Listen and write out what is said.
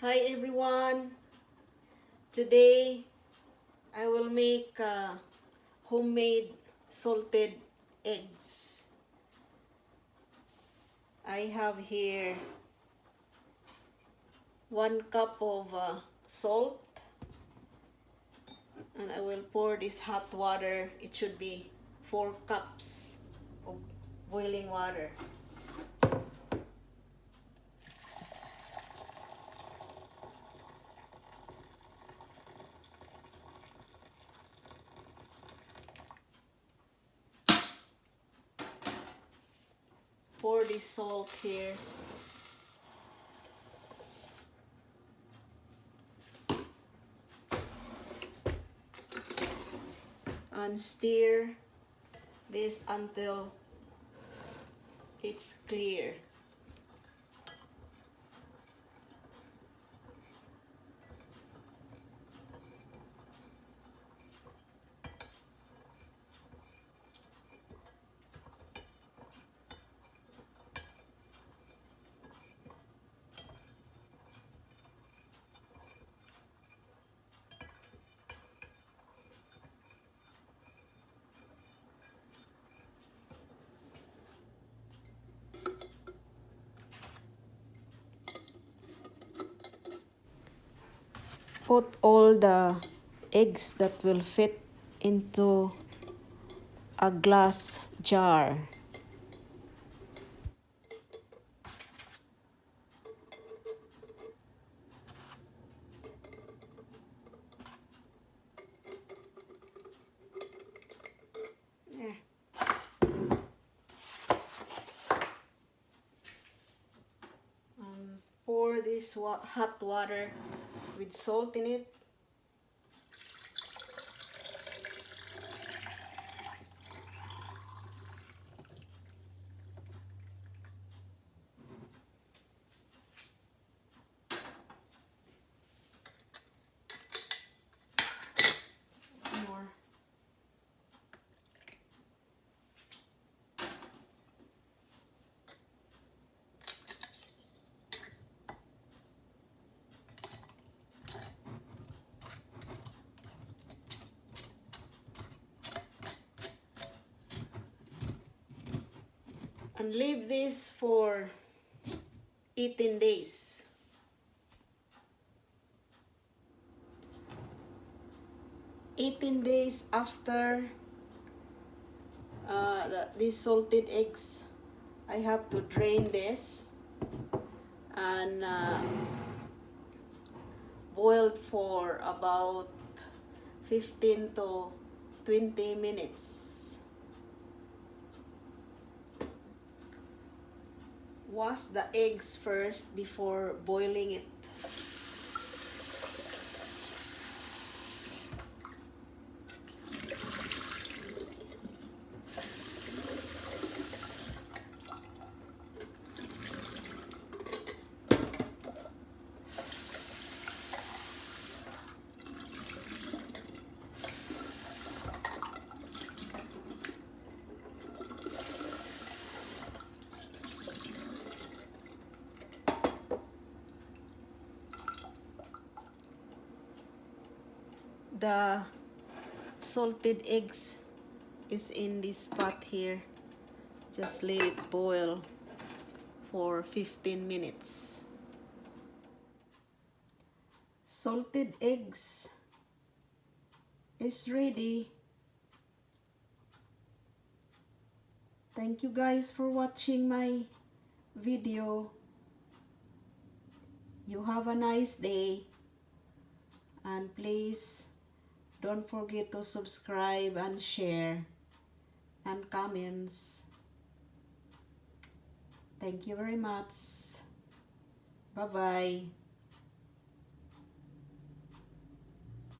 Hi everyone. Today I will make homemade salted eggs. I have here 1 cup of salt, and I will pour this hot water. It should be 4 cups of boiling water. Pour this salt here. And stir this until it's clear. Put all the eggs that will fit into a glass jar. There. Pour this hot water with salt in it. More. And leave this for 18 days. Days after these salted eggs, I have to drain this and boil for about 15 to 20 minutes. Wash the eggs first before boiling it. The salted eggs is in this pot here. Just let it boil for 15 minutes. Salted eggs is ready. Thank you guys for watching my video. You have a nice day, and please don't forget to subscribe and share and comments. Thank you very much. Bye-bye.